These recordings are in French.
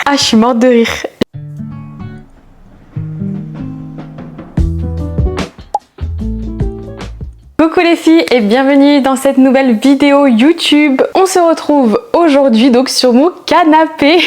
Ah, je suis morte de rire. Coucou les filles et bienvenue dans cette nouvelle vidéo YouTube. On se retrouve aujourd'hui donc sur mon canapé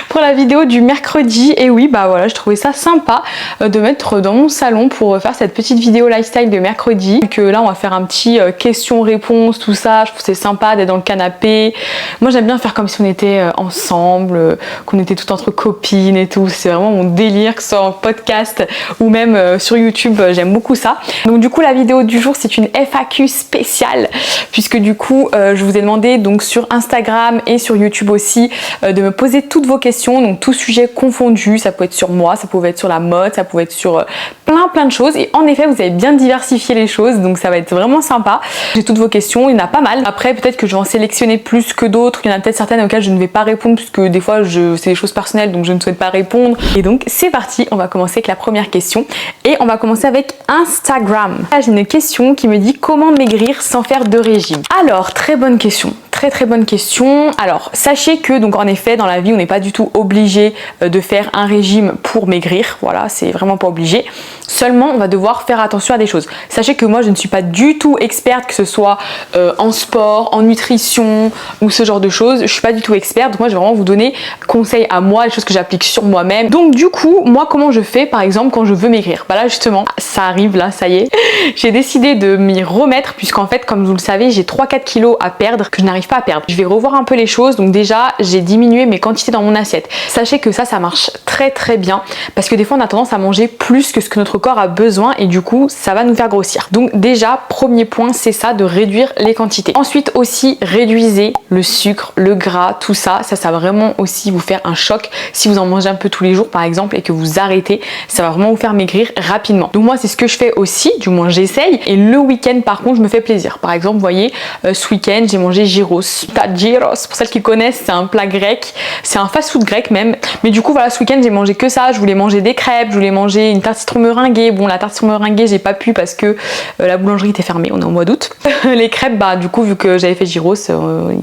pour la vidéo du mercredi. Et oui, bah voilà, je trouvais ça sympa de mettre dans mon salon pour faire cette petite vidéo lifestyle de mercredi. Que là on va faire un petit questions-réponses, tout ça. Je trouve que c'est sympa d'être dans le canapé. Moi j'aime bien faire comme si on était ensemble, qu'on était toutes entre copines et tout. C'est vraiment mon délire, que ce soit en podcast ou même sur YouTube, j'aime beaucoup ça. Donc du coup la vidéo du jour c'est une FAQ spéciale puisque du coup je vous ai demandé donc sur Instagram et sur YouTube aussi de me poser toutes vos questions, donc tout sujet confondu. Ça peut être sur moi, ça pouvait être sur la mode, ça pouvait être sur plein de choses, et en effet vous avez bien diversifié les choses, donc ça va être vraiment sympa. J'ai toutes vos questions, il y en a pas mal. Après peut-être que je vais en sélectionner plus que d'autres, il y en a peut-être certaines auxquelles je ne vais pas répondre puisque des fois c'est des choses personnelles donc je ne souhaite pas répondre. Et donc c'est parti, on va commencer avec la première question et on va commencer avec Instagram. Là j'ai une question qui me dit comment maigrir sans faire de régime. Alors très bonne question. Très bonne question. Alors sachez que donc en effet dans la vie on n'est pas du tout obligé de faire un régime pour maigrir, voilà, c'est vraiment pas obligé. Seulement on va devoir faire attention à des choses. Sachez que moi je ne suis pas du tout experte, que ce soit en sport, en nutrition ou ce genre de choses. Je suis pas du tout experte, donc moi je vais vraiment vous donner conseils à moi, les choses que j'applique sur moi-même. Donc du coup moi comment je fais par exemple quand je veux maigrir? Bah là justement ça arrive, là ça y est, j'ai décidé de m'y remettre puisqu'en fait comme vous le savez j'ai 3-4 kilos à perdre que je n'arrive pas à perdre. Je vais revoir un peu les choses, donc déjà j'ai diminué mes quantités dans mon assiette. Sachez que ça marche très bien parce que des fois on a tendance à manger plus que ce que notre corps a besoin et du coup ça va nous faire grossir. Donc déjà premier point c'est ça, de réduire les quantités. Ensuite aussi réduisez le sucre, le gras, tout ça va vraiment aussi vous faire un choc si vous en mangez un peu tous les jours par exemple et que vous arrêtez, ça va vraiment vous faire maigrir rapidement. Donc moi c'est ce que je fais aussi, du moins j'essaye, et le week-end par contre je me fais plaisir. Par exemple vous voyez ce week-end j'ai mangé gyros. Gyros, pour celles qui connaissent, c'est un plat grec, c'est un fast-food grec même. Mais du coup voilà, ce week-end j'ai mangé que ça. Je voulais manger des crêpes, je voulais manger une tarte citron meringuée. Bon, la tarte citron meringuée j'ai pas pu parce que la boulangerie était fermée, on est au mois d'août. Les crêpes, bah du coup vu que j'avais fait gyros,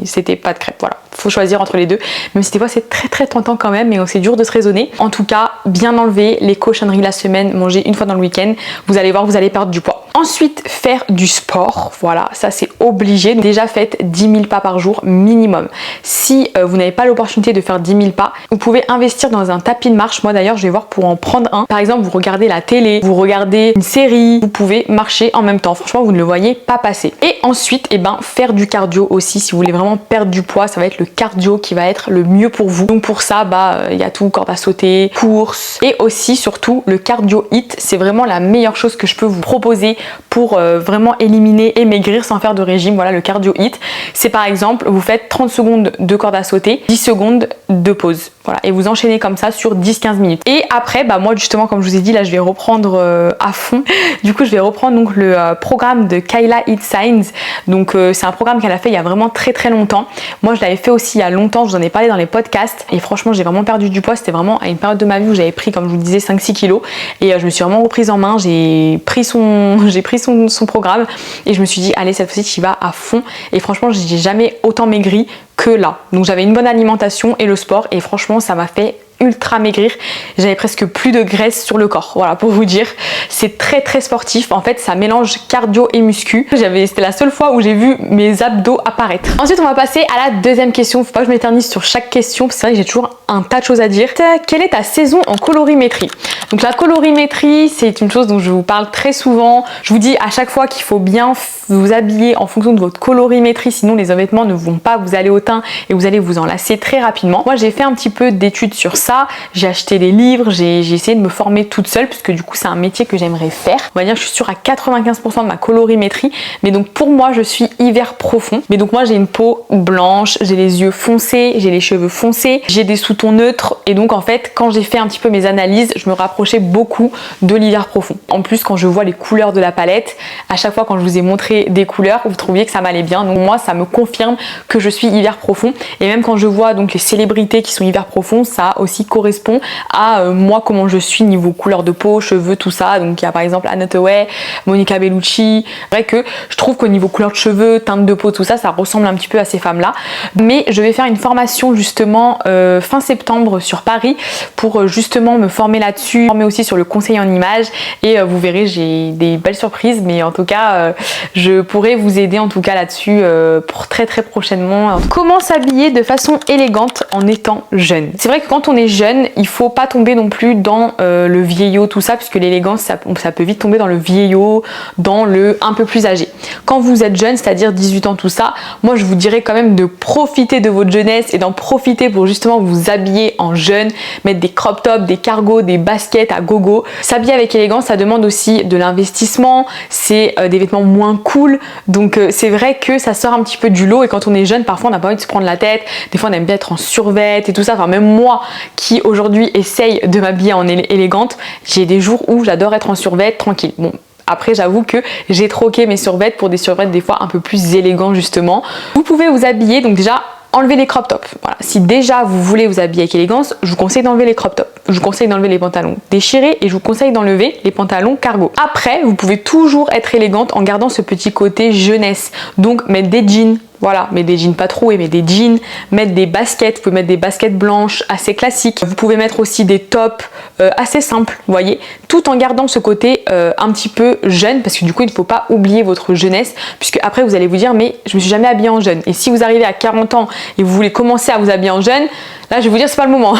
c'était pas de crêpes, voilà. Faut choisir entre les deux, même si des fois c'est très tentant quand même, mais c'est dur de se raisonner. En tout cas, bien enlever les cochonneries la semaine, manger une fois dans le week-end, vous allez voir, vous allez perdre du poids. Ensuite, faire du sport, voilà, ça c'est obligé. Déjà faites 10 000 pas par jour minimum. Si vous n'avez pas l'opportunité de faire 10 000 pas, vous pouvez investir dans un tapis de marche. Moi d'ailleurs je vais voir pour en prendre un. Par exemple vous regardez la télé, vous regardez une série, vous pouvez marcher en même temps. Franchement vous ne le voyez pas passer. Et ensuite faire du cardio aussi. Si vous voulez vraiment perdre du poids, ça va être le cardio qui va être le mieux pour vous. Donc pour ça il y a tout, corde à sauter, course, et aussi surtout le cardio HIIT. C'est vraiment la meilleure chose que je peux vous proposer pour vraiment éliminer et maigrir sans faire de régime. Voilà, le cardio HIIT, c'est par exemple vous faites 30 secondes de corde à sauter, 10 secondes de pause, voilà, et vous enchaînez comme ça sur 10-15 minutes. Et après moi justement comme je vous ai dit, là je vais reprendre à fond. Du coup je vais reprendre donc le programme de Kayla Eat Signs. Donc c'est un programme qu'elle a fait il y a vraiment très longtemps. Moi je l'avais fait aussi il y a longtemps, je vous en ai parlé dans les podcasts, et franchement j'ai vraiment perdu du poids. C'était vraiment à une période de ma vie où j'avais pris, comme je vous le disais, 5-6 kilos, et je me suis vraiment reprise en main. J'ai pris son programme et je me suis dit allez, cette fois-ci tu y vas à fond. Et franchement j'ai jamais autant maigri que là. Donc j'avais une bonne alimentation et le sport, et franchement ça m'a fait ultra maigrir. J'avais presque plus de graisse sur le corps, voilà, pour vous dire. C'est très sportif, en fait ça mélange cardio et muscu. C'était la seule fois où j'ai vu mes abdos apparaître. Ensuite on va passer à la deuxième question. Faut pas que je m'éternise sur chaque question parce que c'est vrai que j'ai toujours un tas de choses à dire. Quelle est ta saison en colorimétrie? Donc la colorimétrie c'est une chose dont je vous parle très souvent. Je vous dis à chaque fois qu'il faut bien vous habiller en fonction de votre colorimétrie, sinon les vêtements ne vont pas vous aller au teint et vous allez vous en lasser très rapidement. Moi j'ai fait un petit peu d'études sur ça. J'ai acheté des livres, j'ai essayé de me former toute seule puisque du coup c'est un métier que j'aimerais faire. On va dire que je suis sûre à 95% de ma colorimétrie, mais donc pour moi je suis hiver profond. Mais donc moi j'ai une peau blanche, j'ai les yeux foncés, j'ai les cheveux foncés, j'ai des sous-tons neutres, et donc en fait quand j'ai fait un petit peu mes analyses, je me rapprochais beaucoup de l'hiver profond. En plus quand je vois les couleurs de la palette, à chaque fois quand je vous ai montré des couleurs, vous trouviez que ça m'allait bien, donc moi ça me confirme que je suis hiver profond. Et même quand je vois donc les célébrités qui sont hyper profonds, ça aussi correspond à moi, comment je suis niveau couleur de peau, cheveux, tout ça. Donc il y a par exemple Anne Hathaway, Monica Bellucci. C'est vrai que je trouve qu'au niveau couleur de cheveux, teinte de peau, tout ça, ça ressemble un petit peu à ces femmes-là. Mais je vais faire une formation justement fin septembre sur Paris pour justement me former là-dessus, former aussi sur le conseil en images. Et vous verrez, j'ai des belles surprises, mais en tout cas, je pourrais vous aider en tout cas là-dessus pour très prochainement. Comment s'habiller de façon élégante en étant jeune? C'est vrai que quand on est jeune, il faut pas tomber non plus dans le vieillot, tout ça, puisque l'élégance, ça peut vite tomber dans le vieillot, dans le un peu plus âgé. Quand vous êtes jeune, c'est-à-dire 18 ans, tout ça, moi je vous dirais quand même de profiter de votre jeunesse et d'en profiter pour justement vous habiller en jeune, mettre des crop tops, des cargos, des baskets à gogo. S'habiller avec élégance, ça demande aussi de l'investissement, c'est des vêtements moins cool, donc c'est vrai que ça sort un petit peu du lot. Et quand on est jeune, parfois on n'a pas envie de se prendre la tête, des fois on aime bien être en survêt et tout ça. Enfin, même moi qui aujourd'hui essaye de m'habiller en élégante, j'ai des jours où j'adore être en survêt tranquille. Bon, après j'avoue que j'ai troqué mes survêtements pour des survêtements des fois un peu plus élégants justement. Vous pouvez vous habiller, donc déjà enlever les crop tops. Voilà. Si déjà vous voulez vous habiller avec élégance, je vous conseille d'enlever les crop tops. Je vous conseille d'enlever les pantalons déchirés et je vous conseille d'enlever les pantalons cargo. Après, vous pouvez toujours être élégante en gardant ce petit côté jeunesse. Donc mettre des jeans. Voilà, mettre des jeans pas troués, mais des jeans, mettre des baskets, vous pouvez mettre des baskets blanches assez classiques. Vous pouvez mettre aussi des tops assez simples, vous voyez, tout en gardant ce côté un petit peu jeune, parce que du coup il ne faut pas oublier votre jeunesse, puisque après vous allez vous dire mais je me suis jamais habillée en jeune. Et si vous arrivez à 40 ans et vous voulez commencer à vous habiller en jeune, là je vais vous dire c'est pas le moment.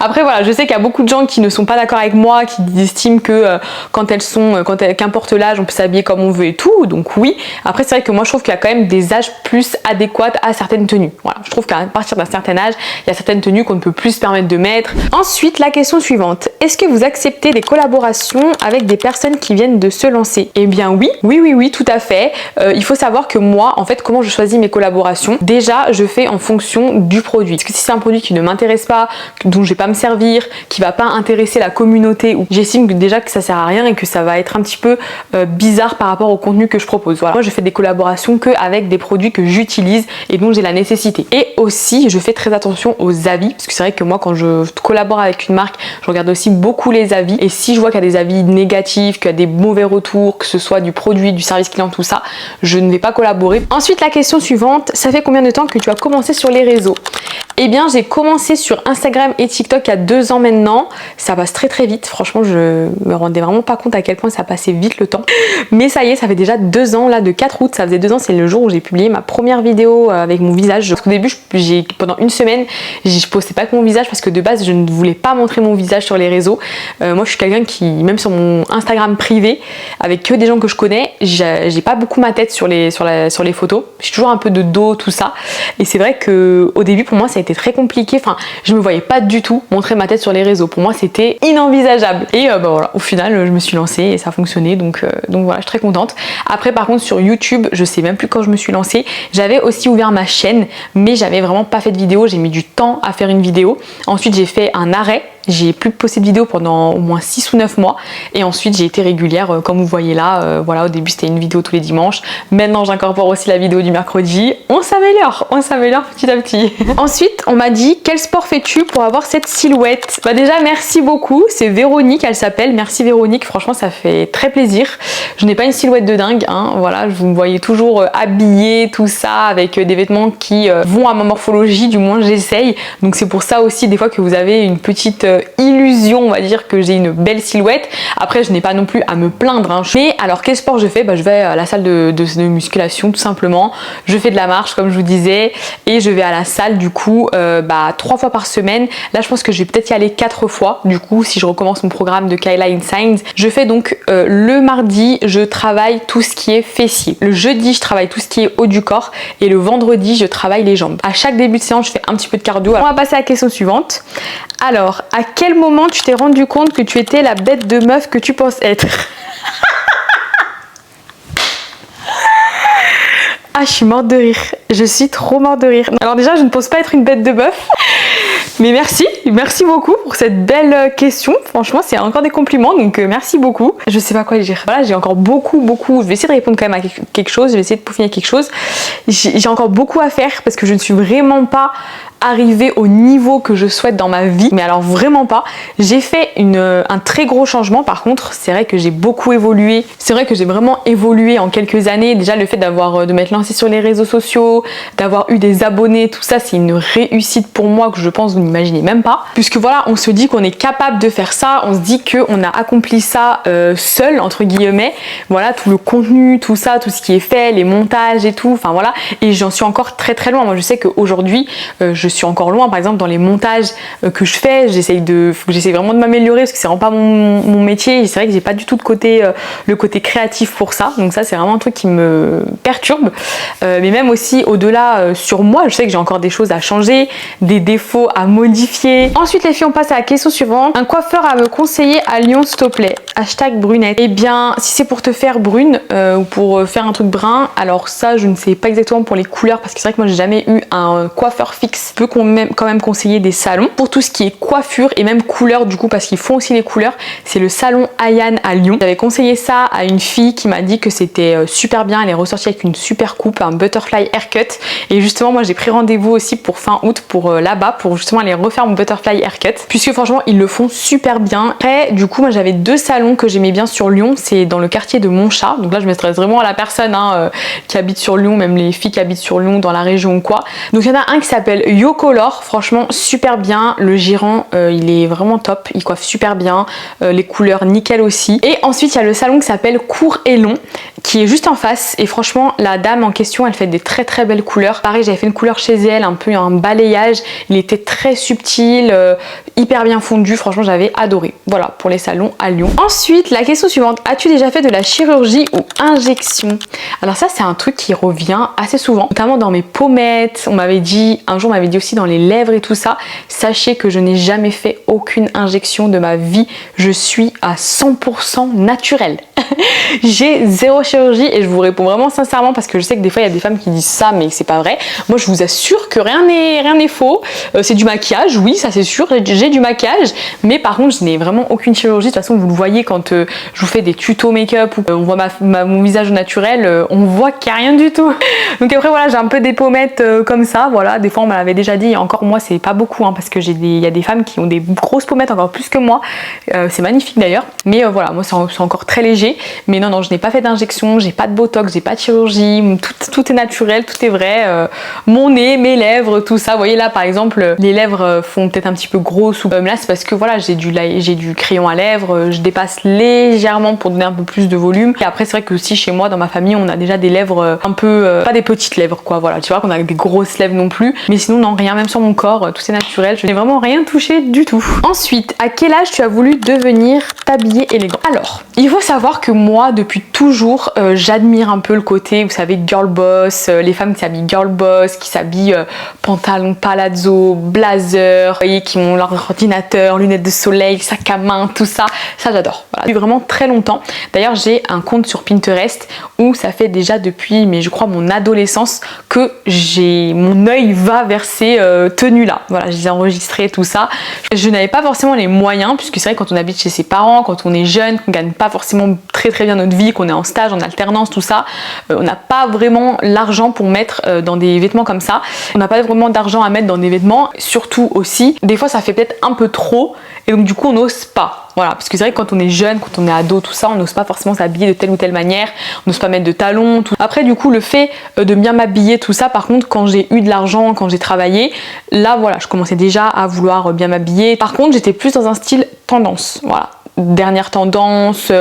Après voilà, je sais qu'il y a beaucoup de gens qui ne sont pas d'accord avec moi, qui estiment que qu'importe l'âge, on peut s'habiller comme on veut et tout, donc oui. Après c'est vrai que moi je trouve qu'il y a quand même des âges plus adéquats à certaines tenues. Voilà, je trouve qu'à partir d'un certain âge, il y a certaines tenues qu'on ne peut plus se permettre de mettre. Ensuite, la question suivante, est-ce que vous acceptez des collaborations avec des personnes qui viennent de se lancer? Eh bien oui, tout à fait. Il faut savoir que moi, en fait, comment je choisis mes collaborations? Déjà, je fais en fonction du produit. Parce que si c'est un produit qui ne m'intéresse pas, dont je vais pas me servir, qui va pas intéresser la communauté, ou j'estime que déjà que ça sert à rien et que ça va être un petit peu bizarre par rapport au contenu que je propose. Voilà. Moi je fais des collaborations que avec des produits que j'utilise et dont j'ai la nécessité. Et aussi je fais très attention aux avis, parce que c'est vrai que moi quand je collabore avec une marque, je regarde aussi beaucoup les avis, et si je vois qu'il y a des avis négatifs, qu'il y a des mauvais retours, que ce soit du produit, du service client, tout ça, je ne vais pas collaborer. Ensuite la question suivante, ça fait combien de temps que tu as commencé sur les réseaux? Eh bien j'ai commencé sur Instagram et TikTok il y a 2 ans maintenant. Ça passe très vite, franchement je me rendais vraiment pas compte à quel point ça passait vite le temps. Mais ça y est, ça fait déjà 2 ans, là de 4 août, ça faisait 2 ans, c'est le jour où j'ai publié ma première vidéo avec mon visage. Parce qu'au début, pendant une semaine, je postais pas que mon visage parce que de base je ne voulais pas montrer mon visage sur les réseaux. Moi je suis quelqu'un qui, même sur mon Instagram privé, avec que des gens que je connais, j'ai pas beaucoup ma tête sur les photos. J'ai toujours un peu de dos, tout ça. Et c'est vrai que au début pour moi ça a été très compliqué, enfin je me voyais pas du tout montrer ma tête sur les réseaux. Pour moi c'était inenvisageable. Et voilà, au final je me suis lancée et ça a fonctionné, donc voilà, je suis très contente. Après par contre sur YouTube, je sais même plus quand je me suis lancée. J'avais aussi ouvert ma chaîne, mais j'avais vraiment pas fait de vidéo, j'ai mis du temps à faire une vidéo. Ensuite j'ai fait un arrêt, j'ai plus posté de vidéo pendant au moins 6 ou 9 mois, et ensuite j'ai été régulière comme vous voyez là. Voilà, au début c'était une vidéo tous les dimanches, maintenant j'incorpore aussi la vidéo du mercredi. On s'améliore petit à petit. Ensuite on m'a dit quel sport fais-tu pour avoir cette silhouette? Bah déjà merci beaucoup, c'est Véronique, elle s'appelle, merci Véronique, franchement ça fait très plaisir. Je n'ai pas une silhouette de dingue, hein. Voilà, vous me voyez toujours habillée, tout ça, avec des vêtements qui vont à ma morphologie, du moins j'essaye. Donc c'est pour ça aussi des fois que vous avez une petite illusion, on va dire, que j'ai une belle silhouette. Après je n'ai pas non plus à me plaindre, hein. Mais alors quel sport je fais? Bah je vais à la salle de musculation tout simplement. Je fais de la marche comme je vous disais, et je vais à la salle du coup 3 fois par semaine. Là je pense que je vais peut-être y aller 4 fois du coup si je recommence mon programme de Kayla Insigns. Je fais donc le mardi je travaille tout ce qui est fessier, le jeudi je travaille tout ce qui est haut du corps, et le vendredi je travaille les jambes. À chaque début de séance je fais un petit peu de cardio. On va passer à la question suivante. Alors à quel moment tu t'es rendu compte que tu étais la bête de meuf que tu penses être? Ah, je suis morte de rire. Je suis trop morte de rire. Alors déjà, je ne pense pas être une bête de meuf. Mais merci beaucoup pour cette belle question. Franchement, c'est encore des compliments, donc merci beaucoup. Je sais pas quoi dire. Voilà, j'ai encore beaucoup. Je vais essayer de répondre quand même à quelque chose. Je vais essayer de peaufiner quelque chose. J'ai encore beaucoup à faire parce que je ne suis vraiment pas arriver au niveau que je souhaite dans ma vie, mais alors vraiment pas. J'ai fait un très gros changement. Par contre, c'est vrai que j'ai beaucoup évolué, c'est vrai que j'ai vraiment évolué en quelques années. Déjà le fait de m'être lancée sur les réseaux sociaux, d'avoir eu des abonnés, tout ça c'est une réussite pour moi que je pense vous n'imaginez même pas, puisque voilà, on se dit qu'on est capable de faire ça, on se dit qu'on a accompli ça seul entre guillemets, voilà, tout le contenu, tout ça, tout ce qui est fait, les montages et tout, enfin voilà, et j'en suis encore très loin. Moi je sais qu'aujourd'hui je suis encore loin, par exemple dans les montages que je fais, j'essaye vraiment de m'améliorer parce que c'est vraiment pas mon métier, et c'est vrai que j'ai pas du tout le côté créatif pour ça, donc ça c'est vraiment un truc qui me perturbe, mais même aussi au-delà sur moi, je sais que j'ai encore des choses à changer, des défauts à modifier. Ensuite les filles, on passe à la question suivante. Un coiffeur à me conseiller à Lyon s'il te plaît, hashtag brunette. Eh bien si c'est pour te faire brune ou pour faire un truc brun, alors ça je ne sais pas exactement pour les couleurs, parce que c'est vrai que moi j'ai jamais eu un coiffeur fixe. Je peux quand même conseiller des salons pour tout ce qui est coiffure et même couleur du coup, parce qu'ils font aussi les couleurs. C'est le salon Ayane à Lyon. J'avais conseillé ça à une fille qui m'a dit que c'était super bien, elle est ressortie avec une super coupe, un butterfly haircut, et justement moi j'ai pris rendez-vous aussi pour fin août pour là-bas pour justement aller refaire mon butterfly haircut, puisque franchement ils le font super bien. Après du coup moi j'avais deux salons que j'aimais bien sur Lyon, c'est dans le quartier de Montchat, donc là je me stresse vraiment à la personne qui habite sur Lyon, même les filles qui habitent sur Lyon dans la région ou quoi. Donc il y en a un qui s'appelle Yocolor, franchement super bien, le gérant il est vraiment top, il coiffe super bien, les couleurs nickel aussi. Et ensuite il y a le salon qui s'appelle Court et Long qui est juste en face, et franchement la dame en question elle fait des très belles couleurs. Pareil, j'avais fait une couleur chez elle, un peu un balayage, il était très subtil, hyper bien fondu, franchement j'avais adoré. Voilà pour les salons à Lyon. Ensuite la question suivante, as-tu déjà fait de la chirurgie ou injection? Alors ça c'est un truc qui revient assez souvent, notamment dans mes pommettes. On m'avait dit, un jour on m'avait dit aussi dans les lèvres et tout ça. Sachez que je n'ai jamais fait aucune injection de ma vie, je suis à 100% naturelle. J'ai zéro chirurgie, et je vous réponds vraiment sincèrement parce que je sais que des fois il y a des femmes qui disent ça mais c'est pas vrai. Moi je vous assure que rien n'est faux. C'est du maquillage, oui ça c'est sûr, j'ai du maquillage, mais par contre je n'ai vraiment aucune chirurgie. De toute façon vous le voyez quand je vous fais des tutos make-up ou on voit mon visage naturel, on voit qu'il n'y a rien du tout. Donc après voilà, j'ai un peu des pommettes comme ça, voilà, des fois on me l'avait déjà dit, et encore moi c'est pas beaucoup parce que il y a des femmes qui ont des grosses pommettes encore plus que moi, c'est magnifique d'ailleurs, mais voilà, moi c'est encore très léger. Mais non, je n'ai pas fait d'injection, j'ai pas de botox, j'ai pas de chirurgie, tout est naturel, tout est vrai. Mon nez, mes lèvres, tout ça. Vous voyez là par exemple, les lèvres font peut-être un petit peu grosses, ou là c'est parce que voilà, j'ai du crayon à lèvres, je dépasse légèrement pour donner un peu plus de volume. Et après c'est vrai que aussi chez moi, dans ma famille, on a déjà des lèvres un peu, pas des petites lèvres quoi, voilà, tu vois qu'on a des grosses lèvres non plus. Mais sinon non, rien, même sur mon corps, tout est naturel, je n'ai vraiment rien touché du tout. Ensuite, à quel âge tu as voulu devenir tablier élégant? Alors, il faut savoir que moi depuis toujours j'admire un peu le côté, vous savez, girl boss, les femmes qui s'habillent girl boss, qui s'habillent pantalon palazzo, blazer, vous voyez, qui ont leur ordinateur, lunettes de soleil, sac à main, tout ça, ça j'adore. Voilà, depuis vraiment très longtemps. D'ailleurs j'ai un compte sur Pinterest où ça fait déjà depuis, mais je crois mon adolescence, que mon œil va vers ces tenues là. Voilà, je les ai enregistrées, tout ça. Je n'avais pas forcément les moyens, puisque c'est vrai quand on habite chez ses parents, quand on est jeune, qu'on gagne pas forcément très bien notre vie, qu'on est en stage, en alternance, tout ça, on n'a pas vraiment l'argent pour mettre dans des vêtements comme ça. On n'a pas vraiment d'argent à mettre dans des vêtements, surtout aussi, des fois ça fait peut-être un peu trop, et donc du coup on n'ose pas. Voilà, parce que c'est vrai que quand on est jeune, quand on est ado, tout ça, on n'ose pas forcément s'habiller de telle ou telle manière, on n'ose pas mettre de talons, tout. Après du coup le fait de bien m'habiller, tout ça, par contre quand j'ai eu de l'argent, quand j'ai travaillé, là voilà, je commençais déjà à vouloir bien m'habiller. Par contre j'étais plus dans un style tendance, voilà, dernière tendance,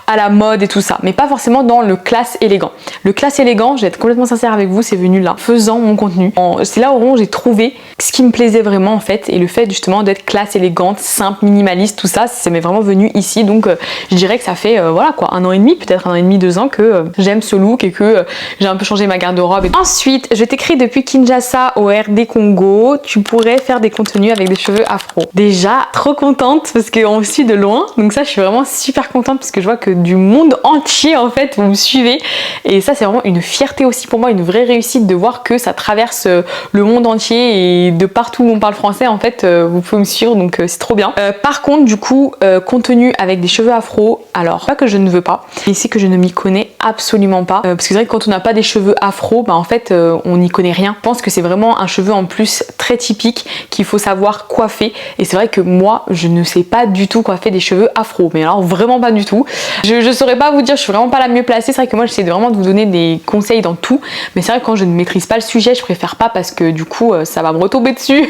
à la mode et tout ça, mais pas forcément dans le classe élégant. Le classe élégant, je vais être complètement sincère avec vous, c'est venu là, faisant mon contenu. C'est là où j'ai trouvé ce qui me plaisait vraiment en fait, et le fait justement d'être classe élégante, simple, minimaliste, tout ça, ça m'est vraiment venu ici. Donc je dirais que ça fait voilà quoi, 1 an et demi, peut-être 1 an et demi, 2 ans que j'aime ce look et que j'ai un peu changé ma garde-robe. Ensuite, je t'écris depuis Kinshasa au RD Congo, tu pourrais faire des contenus avec des cheveux afro. Déjà trop contente parce qu'on suit de loin, donc Donc ça, je suis vraiment super contente parce que je vois que du monde entier en fait vous me suivez, et ça c'est vraiment une fierté aussi pour moi, une vraie réussite de voir que ça traverse le monde entier, et de partout où on parle français en fait vous pouvez me suivre, donc c'est trop bien. Par contre du coup contenu avec des cheveux afro, alors pas que je ne veux pas, mais c'est que je ne m'y connais absolument pas, parce que c'est vrai que quand on n'a pas des cheveux afro, bah en fait on n'y connaît rien. Je pense que c'est vraiment un cheveu en plus très typique qu'il faut savoir coiffer, et c'est vrai que moi je ne sais pas du tout coiffer des cheveux afro, mais alors vraiment pas du tout. Je saurais pas vous dire, je suis vraiment pas la mieux placée. C'est vrai que moi j'essaie vraiment de vous donner des conseils dans tout, mais c'est vrai que quand je ne maîtrise pas le sujet, je préfère pas, parce que du coup ça va me retomber dessus.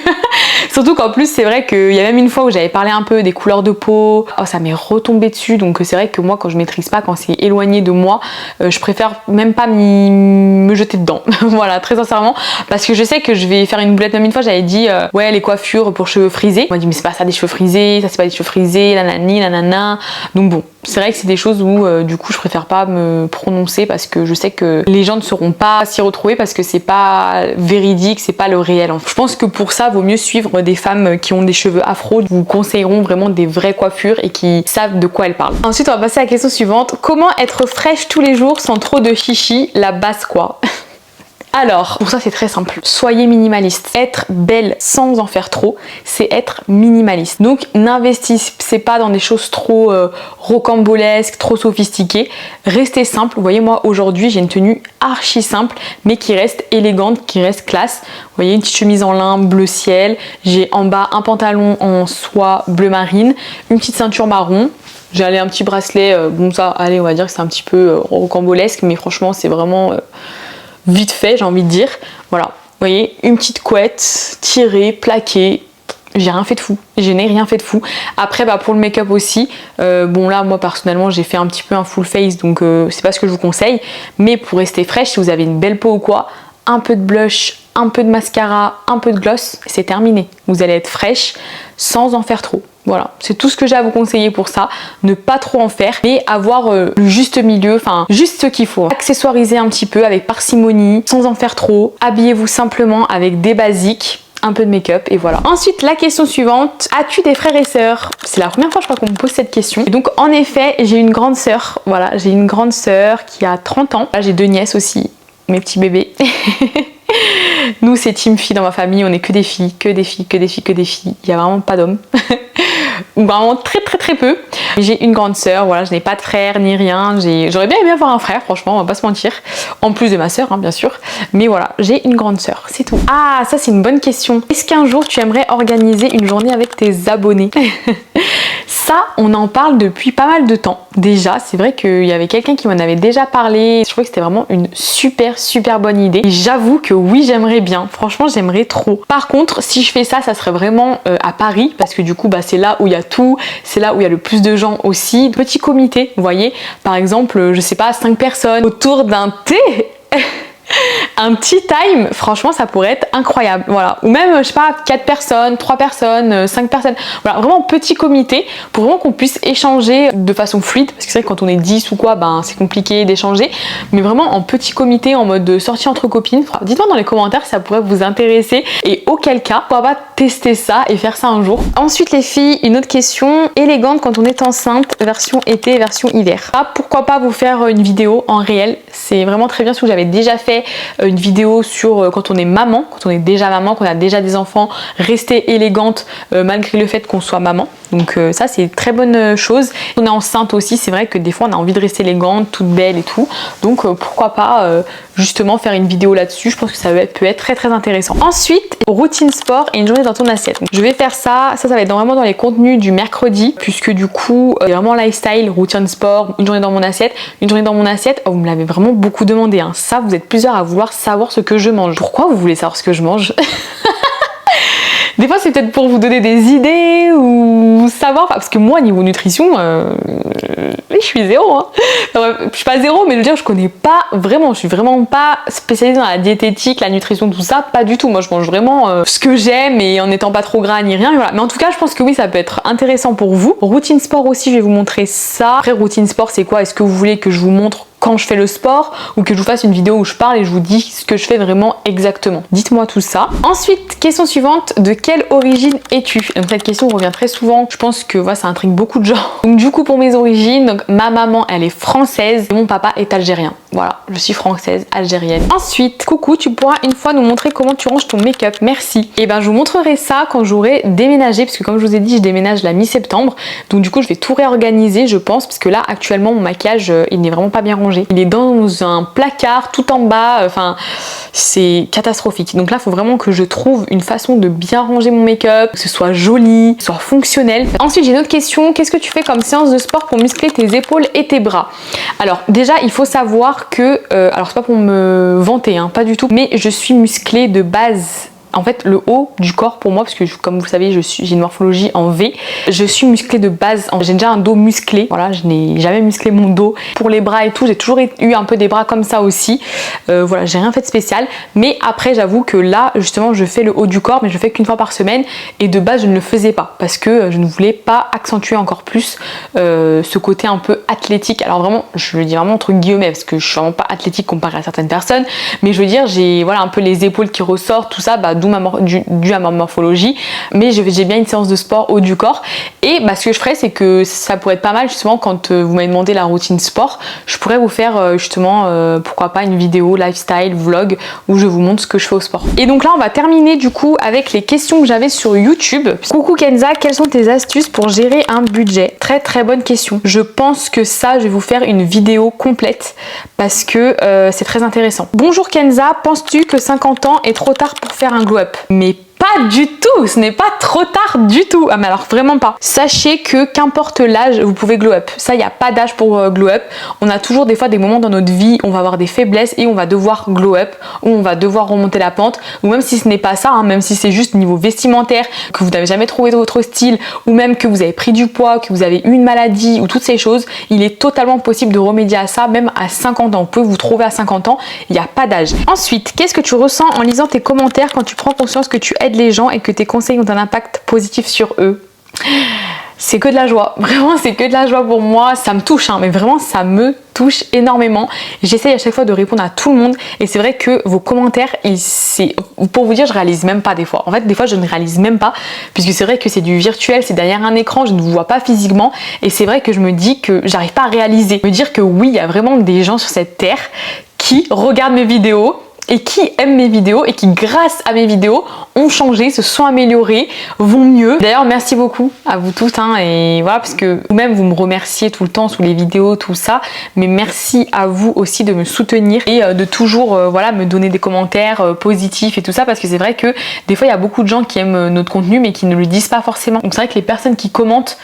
Surtout qu'en plus c'est vrai qu'il y a même une fois où j'avais parlé un peu des couleurs de peau, oh, ça m'est retombé dessus, donc c'est vrai que moi quand je maîtrise pas, quand c'est éloigné de moi, je préfère même pas me jeter dedans. Voilà, très sincèrement, parce que je sais que je vais faire une boulette. Même une fois j'avais dit ouais, les coiffures pour cheveux frisés, on m'a dit mais c'est pas ça des cheveux frisés, ça c'est pas des cheveux frisés, nanani nanana. Donc bon, c'est vrai que c'est des choses où du coup je préfère pas me prononcer, parce que je sais que les gens ne sauront pas s'y retrouver, parce que c'est pas véridique, c'est pas le réel. Je pense que pour ça vaut mieux suivre des femmes qui ont des cheveux afro, vous conseilleront vraiment des vraies coiffures et qui savent de quoi elles parlent. Ensuite on va passer à la question suivante: comment être fraîche tous les jours sans trop de chichi, la base quoi? Alors, pour ça c'est très simple, soyez minimaliste. Être belle sans en faire trop, c'est être minimaliste. Donc n'investissez pas dans des choses trop rocambolesques, trop sophistiquées. Restez simple. Vous voyez, moi aujourd'hui j'ai une tenue archi simple, mais qui reste élégante, qui reste classe. Vous voyez, une petite chemise en lin bleu ciel, j'ai en bas un pantalon en soie bleu marine, une petite ceinture marron. J'ai allé un petit bracelet, bon ça, allez, on va dire que c'est un petit peu rocambolesque, mais franchement c'est vraiment... vite fait, j'ai envie de dire. Voilà, vous voyez, une petite couette tirée, plaquée. J'ai rien fait de fou, je n'ai rien fait de fou. Après bah, pour le make-up aussi, bon là moi personnellement j'ai fait un petit peu un full face, donc c'est pas ce que je vous conseille, mais pour rester fraîche, si vous avez une belle peau ou quoi, un peu de blush, un peu de mascara, un peu de gloss, c'est terminé. Vous allez être fraîche sans en faire trop. Voilà, c'est tout ce que j'ai à vous conseiller pour ça. Ne pas trop en faire, mais avoir le juste milieu, enfin juste ce qu'il faut. Accessoiriser un petit peu avec parcimonie, sans en faire trop. Habillez-vous simplement avec des basiques, un peu de make-up, et voilà. Ensuite, la question suivante: as-tu des frères et sœurs? C'est la première fois je crois qu'on me pose cette question. Et donc en effet, j'ai une grande sœur. Voilà, j'ai une grande sœur qui a 30 ans. Là, j'ai 2 nièces aussi, mes petits bébés. Nous c'est team filles dans ma famille, on est que des filles, que des filles, que des filles, que des filles. Il n'y a vraiment pas d'hommes. Vraiment très peu. J'ai une grande sœur, voilà, je n'ai pas de frère ni rien. J'aurais bien aimé avoir un frère, franchement, on va pas se mentir. En plus de ma sœur, hein, bien sûr. Mais voilà, j'ai une grande sœur, c'est tout. Ah, ça c'est une bonne question. Est-ce qu'un jour tu aimerais organiser une journée avec tes abonnés? Ça, on en parle depuis pas mal de temps. Déjà, c'est vrai qu'il y avait quelqu'un qui m'en avait déjà parlé. Je trouvais que c'était vraiment une super bonne idée. Et j'avoue que oui, j'aimerais bien. Franchement, j'aimerais trop. Par contre, si je fais ça, ça serait vraiment à Paris, parce que du coup, bah, c'est là où il y a tout. C'est là où il y a le plus de gens aussi. Petit comité, vous voyez. Par exemple, je sais pas, 5 personnes autour d'un thé. Un petit time, franchement ça pourrait être incroyable, voilà. Ou même, je sais pas, 4 personnes, 3 personnes, 5 personnes, voilà, vraiment petit comité pour vraiment qu'on puisse échanger de façon fluide, parce que c'est vrai que quand on est 10 ou quoi, ben c'est compliqué d'échanger, mais vraiment en petit comité, en mode sortie entre copines. Dites-moi dans les commentaires si ça pourrait vous intéresser, et auquel cas, pourquoi pas tester ça et faire ça un jour. Ensuite les filles, une autre question: élégante quand on est enceinte, version été, version hiver. Ah, pourquoi pas vous faire une vidéo en réel, c'est vraiment très bien, parce que j'avais déjà fait une vidéo sur quand on est maman, quand on est déjà maman, qu'on a déjà des enfants, rester élégante malgré le fait qu'on soit maman. Donc ça c'est une très bonne chose. On est enceinte aussi, c'est vrai que des fois on a envie de rester élégante, toute belle et tout. Donc pourquoi pas justement faire une vidéo là-dessus. Je pense que ça peut être très intéressant. Ensuite, routine sport et une journée dans ton assiette. Donc, je vais faire ça va être vraiment dans les contenus du mercredi, puisque du coup il y a vraiment lifestyle, routine sport, une journée dans mon assiette. Une journée dans mon assiette, oh, vous me l'avez vraiment beaucoup demandé, hein. Ça, vous êtes plusieurs à vouloir savoir ce que je mange. Pourquoi vous voulez savoir ce que je mange? Des fois c'est peut-être pour vous donner des idées ou savoir, parce que moi niveau nutrition je suis zéro, hein. Enfin, je suis pas zéro, mais je veux dire je connais pas vraiment, je suis vraiment pas spécialisée dans la diététique, la nutrition, tout ça, pas du tout. Moi je mange vraiment ce que j'aime et en étant pas trop gras ni rien, voilà. Mais en tout cas je pense que oui, ça peut être intéressant pour vous. Routine sport aussi, je vais vous montrer ça. Après routine sport c'est quoi? Est-ce que vous voulez que je vous montre quand je fais le sport ou que je vous fasse une vidéo où je parle et je vous dis ce que je fais vraiment exactement. Dites-moi tout ça. Ensuite, question suivante, de quelle origine es-tu? Donc cette question revient très souvent, je pense que voilà, ça intrigue beaucoup de gens. Donc du coup pour mes origines, donc ma maman elle est française et mon papa est algérien. Voilà, je suis française, algérienne. Ensuite, coucou, tu pourras une fois nous montrer comment tu ranges ton make-up, merci. Et ben je vous montrerai ça quand j'aurai déménagé, parce que comme je vous ai dit, je déménage la mi-septembre, donc du coup je vais tout réorganiser je pense, parce que là actuellement mon maquillage il n'est vraiment pas bien rangé. Il est dans un placard tout en bas, enfin c'est catastrophique. Donc là il faut vraiment que je trouve une façon de bien ranger mon make-up, que ce soit joli, que ce soit fonctionnel. Ensuite j'ai une autre question, qu'est-ce que tu fais comme séance de sport pour muscler tes épaules et tes bras? Alors déjà il faut savoir que, alors c'est pas pour me vanter, hein, pas du tout, mais je suis musclée de base. En fait, le haut du corps pour moi, parce que comme vous le savez, j'ai une morphologie en V, je suis musclée de base. J'ai déjà un dos musclé, voilà, je n'ai jamais musclé mon dos. Pour les bras et tout, j'ai toujours eu un peu des bras comme ça aussi. Voilà, j'ai rien fait de spécial. Mais après, j'avoue que là, justement, je fais le haut du corps, mais je le fais qu'une fois par semaine. Et de base, je ne le faisais pas parce que je ne voulais pas accentuer encore plus ce côté un peu athlétique. Alors vraiment, je le dis vraiment entre guillemets, parce que je suis vraiment pas athlétique comparé à certaines personnes. Mais je veux dire, j'ai voilà, un peu les épaules qui ressortent, tout ça, bah, dû à ma morphologie, mais j'ai bien une séance de sport haut du corps. Et bah, ce que je ferais, c'est que ça pourrait être pas mal justement quand vous m'avez demandé la routine sport, je pourrais vous faire justement pourquoi pas une vidéo lifestyle vlog où je vous montre ce que je fais au sport. Et donc là on va terminer du coup avec les questions que j'avais sur YouTube. Coucou Kenza, quelles sont tes astuces pour gérer un budget? Très très bonne question. Je pense que ça je vais vous faire une vidéo complète parce que c'est très intéressant. Bonjour Kenza, penses-tu que 50 ans est trop tard pour faire un glow up? Mais pas du tout, ce n'est pas trop tard du tout. Ah mais alors vraiment pas. Sachez que qu'importe l'âge, vous pouvez glow up. Ça, il n'y a pas d'âge pour glow up. On a toujours des fois des moments dans notre vie où on va avoir des faiblesses et on va devoir glow up, où on va devoir remonter la pente, ou même si ce n'est pas ça, hein, même si c'est juste niveau vestimentaire, que vous n'avez jamais trouvé votre style, ou même que vous avez pris du poids, que vous avez eu une maladie, ou toutes ces choses, il est totalement possible de remédier à ça, même à 50 ans. Vous pouvez vous trouver à 50 ans, il n'y a pas d'âge. Ensuite, qu'est-ce que tu ressens en lisant tes commentaires quand tu prends conscience que tu aides les gens et que tes conseils ont un impact positif sur eux? C'est que de la joie, vraiment c'est que de la joie pour moi, ça me touche, hein, mais vraiment ça me touche énormément. J'essaye à chaque fois de répondre à tout le monde et c'est vrai que vos commentaires, pour vous dire, je réalise même pas des fois. En fait, des fois je ne réalise même pas puisque c'est vrai que c'est du virtuel, c'est derrière un écran, je ne vous vois pas physiquement et c'est vrai que je me dis que j'arrive pas à réaliser. Me dire que oui, il y a vraiment des gens sur cette terre qui regardent mes vidéos et qui aiment mes vidéos et qui grâce à mes vidéos ont changé, se sont améliorés, vont mieux. D'ailleurs merci beaucoup à vous toutes, hein, et voilà, parce que vous-même vous me remerciez tout le temps sous les vidéos, tout ça, mais merci à vous aussi de me soutenir et de toujours voilà, me donner des commentaires positifs et tout ça, parce que c'est vrai que des fois il y a beaucoup de gens qui aiment notre contenu mais qui ne le disent pas forcément. Donc c'est vrai que les personnes qui commentent,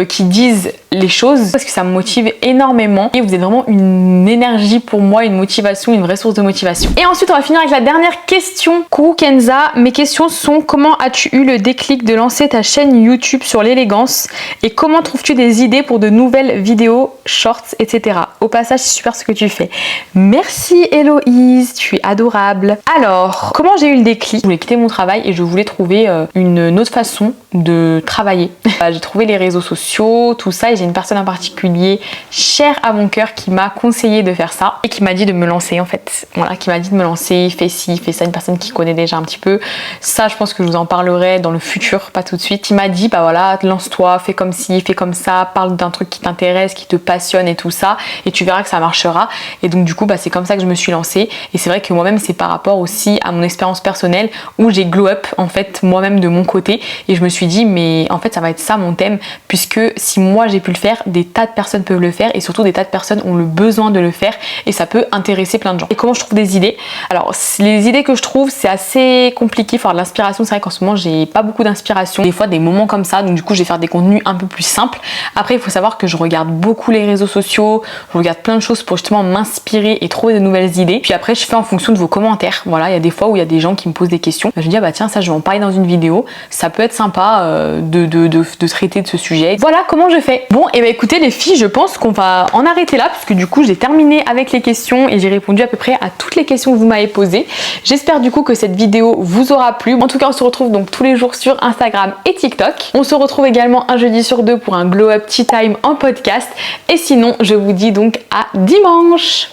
qui disent les choses, parce que ça me motive énormément et vous êtes vraiment une énergie pour moi, une motivation, une vraie source de motivation. Et ensuite on va finir avec la dernière question. Coucou Kenza, mes questions sont: comment as-tu eu le déclic de lancer ta chaîne YouTube sur l'élégance et comment trouves-tu des idées pour de nouvelles vidéos, shorts, etc. Au passage, c'est super ce que tu fais. Merci Héloïse, tu es adorable. Alors, comment j'ai eu le déclic? Je voulais quitter mon travail et je voulais trouver une autre façon de travailler. J'ai trouvé les réseaux sociaux, tout ça, et j'ai une personne en particulier chère à mon cœur qui m'a conseillé de faire ça et qui m'a dit de me lancer en fait. Voilà, qui m'a dit de me lancer, fais ci, fais ça, une personne qui connaît déjà un petit peu. Ça, je pense que je vous en parlerai dans le futur, pas tout de suite. Il m'a dit, bah voilà, lance-toi, fais comme ci, fais comme ça, parle d'un truc qui t'intéresse, qui te passionne et tout ça, et tu verras que ça marchera. Et donc du coup, bah, c'est comme ça que je me suis lancée. Et c'est vrai que moi-même, c'est par rapport aussi à mon expérience personnelle où j'ai glow up en fait moi-même de mon côté. Et je me suis dit, mais en fait, ça va être ça mon thème, puisque si moi j'ai pu le faire, des tas de personnes peuvent le faire, et surtout des tas de personnes ont le besoin de le faire, et ça peut intéresser plein de gens. Et comment je trouve des idées? Alors, les idées que je trouve, c'est assez compliqué. Enfin, de l'inspiration, c'est vrai qu'en ce moment, j'ai pas beaucoup d'inspiration. Des fois, des moments comme ça, donc du coup, je vais faire des contenus un peu plus simples. Après, il faut savoir que je regarde beaucoup les réseaux sociaux, je regarde plein de choses pour justement m'inspirer et trouver de nouvelles idées. Puis après, je fais en fonction de vos commentaires. Voilà, il y a des fois où il y a des gens qui me posent des questions. Je me dis, ah bah tiens, ça, je vais en parler dans une vidéo. Ça peut être sympa de traiter de ce sujet. Voilà comment je fais. Bon, et bah écoutez les filles, je pense qu'on va en arrêter là, puisque du coup, j'ai terminé avec les questions et j'ai répondu à peu près à toutes les questions que vous m'avez m'avez posées. J'espère du coup que cette vidéo vous aura plu. En tout cas, on se retrouve donc tous les jours sur Instagram et TikTok. On se retrouve également un jeudi sur deux pour un Glow Up Tea Time en podcast. Et sinon, je vous dis donc à dimanche.